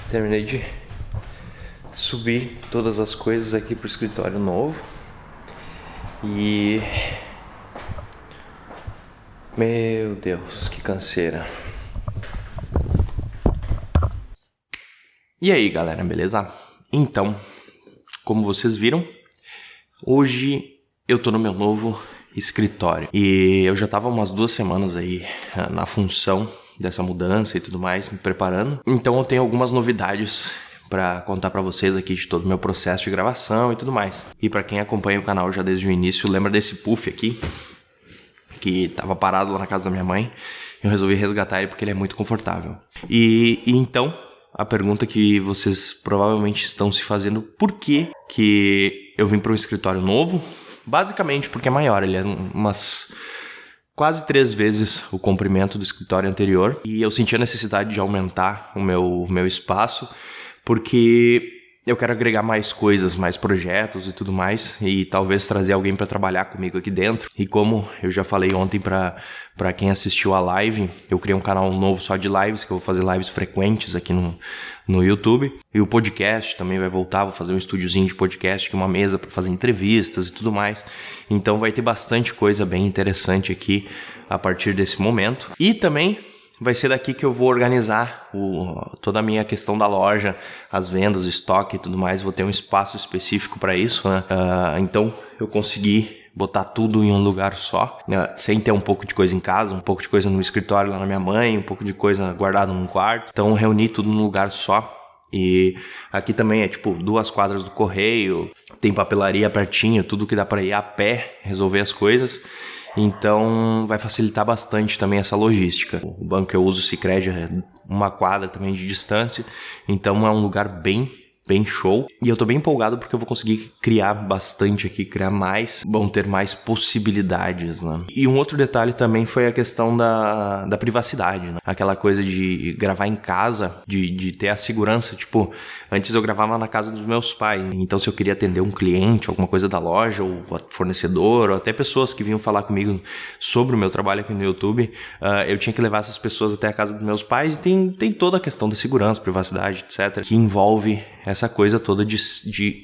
Terminei de subir todas as coisas aqui pro escritório novo. E... meu Deus, que canseira. E aí, galera, beleza? Então, como vocês viram, hoje eu tô no meu novo escritório. E eu já tava umas 2 semanas aí na função dessa mudança e tudo mais, me preparando. Então eu tenho algumas novidades pra contar pra vocês aqui de todo o meu processo de gravação e tudo mais. E pra quem acompanha o canal já desde o início, lembra desse puff aqui, que tava parado lá na casa da minha mãe. Eu resolvi resgatar ele porque ele é muito confortável. E então, a pergunta que vocês provavelmente estão se fazendo: por que eu vim para um escritório novo? Basicamente porque é maior, ele é umas quase 3 vezes o comprimento do escritório anterior. E eu senti a necessidade de aumentar o meu espaço, porque eu quero agregar mais coisas, mais projetos e tudo mais, e talvez trazer alguém para trabalhar comigo aqui dentro. E como eu já falei ontem para quem assistiu a live, eu criei um canal novo só de lives, que eu vou fazer lives frequentes aqui no YouTube. E o podcast também vai voltar, vou fazer um estúdiozinho de podcast, uma mesa para fazer entrevistas e tudo mais. Então vai ter bastante coisa bem interessante aqui a partir desse momento. E também vai ser daqui que eu vou organizar toda a minha questão da loja, as vendas, o estoque e tudo mais. Vou ter um espaço específico para isso, né? Então eu consegui botar tudo em um lugar só, né? Sem ter um pouco de coisa em casa, um pouco de coisa no escritório lá na minha mãe, um pouco de coisa guardada num quarto. Então reuni tudo num lugar só. E aqui também é tipo 2 quadras do correio, tem papelaria pertinho, tudo que dá para ir a pé resolver as coisas. Então vai facilitar bastante também essa logística. O banco que eu uso, o Sicredi, é 1 quadra também de distância. Então é um lugar bem show. E eu tô bem empolgado porque eu vou conseguir criar bastante aqui, criar mais, vão ter mais possibilidades, né? E um outro detalhe também foi a questão da privacidade, né? Aquela coisa de gravar em casa, de ter a segurança. Tipo, antes eu gravava na casa dos meus pais. Então se eu queria atender um cliente, alguma coisa da loja, ou fornecedor, ou até pessoas que vinham falar comigo sobre o meu trabalho aqui no YouTube, eu tinha que levar essas pessoas até a casa dos meus pais. E tem toda a questão da segurança, privacidade, etc., que envolve essa coisa toda de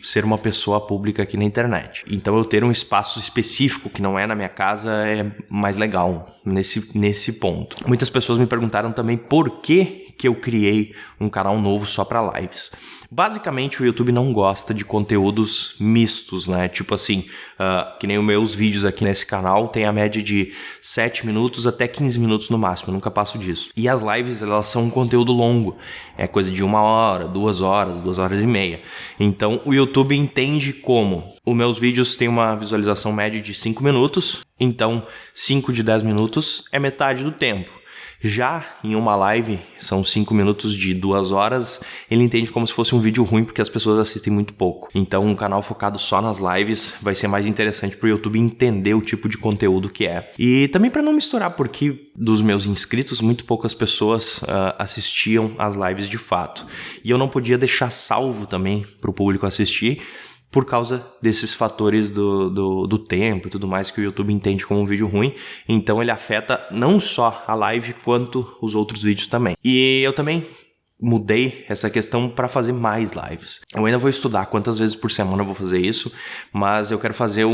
ser uma pessoa pública aqui na internet. Então eu ter um espaço específico que não é na minha casa é mais legal nesse ponto. Muitas pessoas me perguntaram também por que eu criei um canal novo só para lives. Basicamente o YouTube não gosta de conteúdos mistos, né? Tipo assim, que nem os meus vídeos aqui nesse canal tem a média de 7 minutos até 15 minutos no máximo, eu nunca passo disso. E as lives, elas são um conteúdo longo, é coisa de 1 hora, 2 horas, 2 horas e meia. Então o YouTube entende como os meus vídeos têm uma visualização média de 5 minutos, então 5 de 10 minutos é metade do tempo. Já em uma live, são 5 minutos de 2 horas, ele entende como se fosse um vídeo ruim, porque as pessoas assistem muito pouco. Então um canal focado só nas lives vai ser mais interessante para o YouTube entender o tipo de conteúdo que é. E também para não misturar, porque dos meus inscritos, muito poucas pessoas assistiam às lives de fato. E eu não podia deixar salvo também para o público assistir, por causa desses fatores do tempo e tudo mais que o YouTube entende como um vídeo ruim. Então ele afeta não só a live quanto os outros vídeos também. E eu também mudei essa questão para fazer mais lives. Eu ainda vou estudar quantas vezes por semana eu vou fazer isso, mas eu quero fazer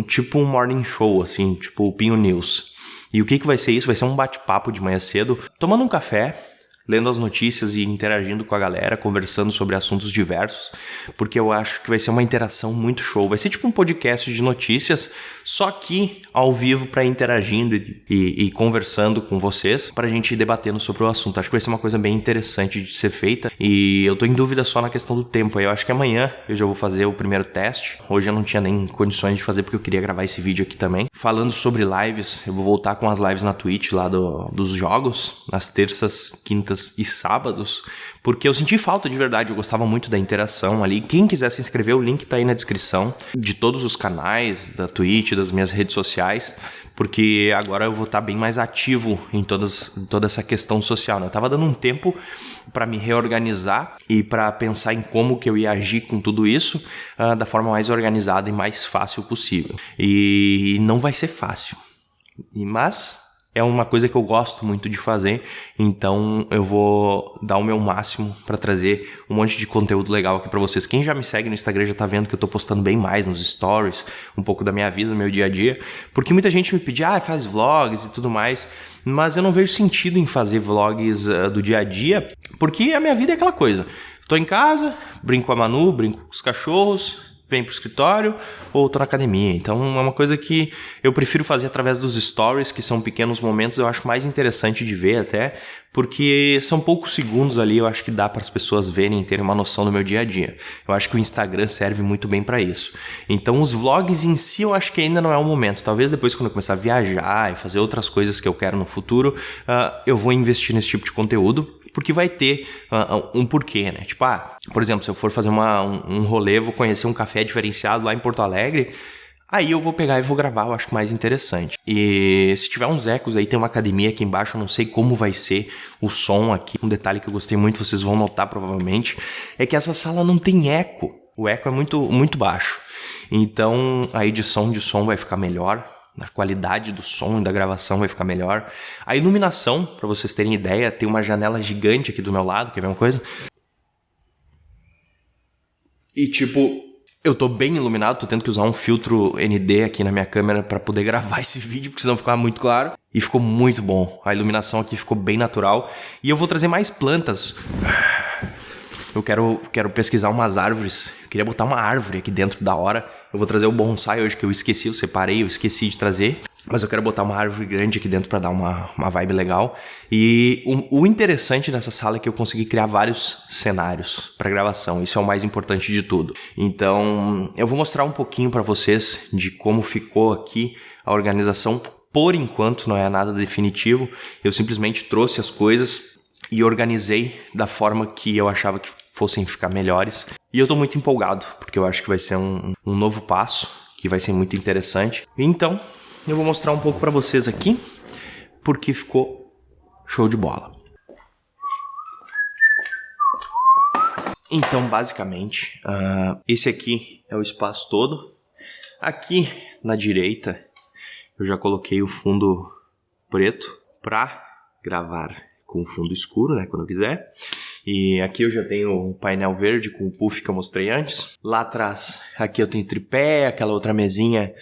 tipo um morning show, assim, tipo o Pinho News. E o que vai ser isso? Vai ser um bate-papo de manhã cedo, tomando um café, lendo as notícias e interagindo com a galera, conversando sobre assuntos diversos, porque eu acho que vai ser uma interação muito show. Vai ser tipo um podcast de notícias, só que ao vivo, para interagindo e conversando com vocês, para a gente ir debatendo sobre o assunto. Acho que vai ser uma coisa bem interessante de ser feita, e eu tô em dúvida só na questão do tempo. Eu acho que amanhã eu já vou fazer o primeiro teste. Hoje eu não tinha nem condições de fazer, porque eu queria gravar esse vídeo aqui também. Falando sobre lives, eu vou voltar com as lives na Twitch lá dos jogos, nas terças, quintas sextas e sábados, porque eu senti falta de verdade, eu gostava muito da interação ali. Quem quiser se inscrever, o link tá aí na descrição de todos os canais, da Twitch, das minhas redes sociais, porque agora eu vou estar bem mais ativo em toda essa questão social, né? Eu tava dando um tempo para me reorganizar e para pensar em como que eu ia agir com tudo isso da forma mais organizada e mais fácil possível. E não vai ser fácil, mas é uma coisa que eu gosto muito de fazer, então eu vou dar o meu máximo para trazer um monte de conteúdo legal aqui para vocês. Quem já me segue no Instagram já tá vendo que eu tô postando bem mais nos stories, um pouco da minha vida, do meu dia a dia, porque muita gente me pede, faz vlogs e tudo mais, mas eu não vejo sentido em fazer vlogs do dia a dia, porque a minha vida é aquela coisa. Tô em casa, brinco com a Manu, brinco com os cachorros, venho pro escritório ou tô na academia. Então é uma coisa que eu prefiro fazer através dos stories, que são pequenos momentos, eu acho mais interessante de ver até, porque são poucos segundos ali, eu acho que dá para as pessoas verem e terem uma noção do meu dia a dia. Eu acho que o Instagram serve muito bem para isso. Então os vlogs em si eu acho que ainda não é o momento. Talvez depois, quando eu começar a viajar e fazer outras coisas que eu quero no futuro, eu vou investir nesse tipo de conteúdo, porque vai ter um porquê, né? Tipo, por exemplo, se eu for fazer um rolê, vou conhecer um café diferenciado lá em Porto Alegre, aí eu vou pegar e vou gravar, eu acho mais interessante. E se tiver uns ecos aí, tem uma academia aqui embaixo, eu não sei como vai ser o som aqui. Um detalhe que eu gostei muito, vocês vão notar provavelmente, é que essa sala não tem eco. O eco é muito, muito baixo. Então a edição de som vai ficar melhor. A qualidade do som e da gravação vai ficar melhor. A iluminação, para vocês terem ideia, tem uma janela gigante aqui do meu lado, quer ver uma coisa? E tipo, eu tô bem iluminado, tô tendo que usar um filtro ND aqui na minha câmera para poder gravar esse vídeo, porque senão ficar muito claro. E ficou muito bom. A iluminação aqui ficou bem natural. E eu vou trazer mais plantas. Eu quero pesquisar umas árvores. Eu queria botar uma árvore aqui dentro da hora. Eu vou trazer o bonsai hoje, que eu esqueci, eu esqueci de trazer. Mas eu quero botar uma árvore grande aqui dentro para dar uma vibe legal. E o interessante nessa sala é que eu consegui criar vários cenários para gravação. Isso é o mais importante de tudo. Então, eu vou mostrar um pouquinho para vocês de como ficou aqui a organização. Por enquanto, não é nada definitivo. Eu simplesmente trouxe as coisas e organizei da forma que eu achava que fossem ficar melhores. E eu tô muito empolgado, porque eu acho que vai ser um novo passo, que vai ser muito interessante. Então, eu vou mostrar um pouco pra vocês aqui, porque ficou show de bola. Então, basicamente, esse aqui é o espaço todo. Aqui, na direita, eu já coloquei o fundo preto pra gravar com fundo escuro, né, quando eu quiser. E aqui eu já tenho um painel verde com o puff que eu mostrei antes. Lá atrás, aqui eu tenho tripé, aquela outra mesinha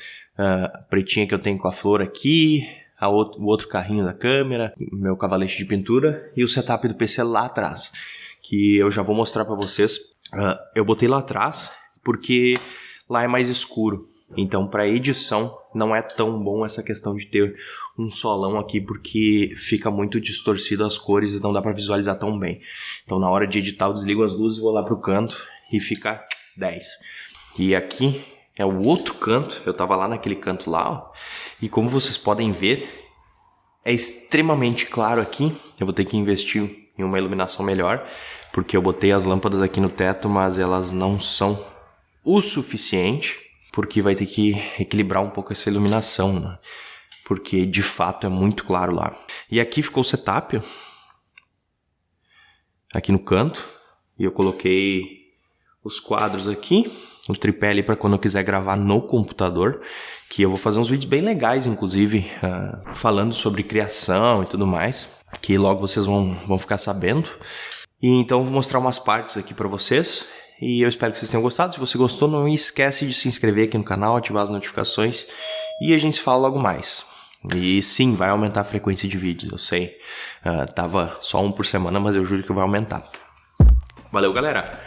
pretinha que eu tenho com a flor aqui, o outro carrinho da câmera, meu cavalete de pintura e o setup do PC lá atrás, que eu já vou mostrar pra vocês. Eu botei lá atrás porque lá é mais escuro. Então, para edição, não é tão bom essa questão de ter um solão aqui, porque fica muito distorcido as cores e não dá para visualizar tão bem. Então, na hora de editar, eu desligo as luzes, vou lá pro canto e fica 10. E aqui é o outro canto, eu tava lá naquele canto lá, ó, e como vocês podem ver, é extremamente claro aqui. Eu vou ter que investir em uma iluminação melhor, porque eu botei as lâmpadas aqui no teto, mas elas não são o suficiente, porque vai ter que equilibrar um pouco essa iluminação, né? Porque de fato é muito claro lá. E aqui ficou o setup, aqui no canto, e eu coloquei os quadros aqui, o tripé ali para quando eu quiser gravar no computador, que eu vou fazer uns vídeos bem legais, inclusive, falando sobre criação e tudo mais, que logo vocês vão ficar sabendo. E então eu vou mostrar umas partes aqui para vocês. E eu espero que vocês tenham gostado. Se você gostou, não esquece de se inscrever aqui no canal, ativar as notificações e a gente se fala logo mais. E sim, vai aumentar a frequência de vídeos, eu sei. Tava só um por semana, mas eu juro que vai aumentar. Valeu, galera!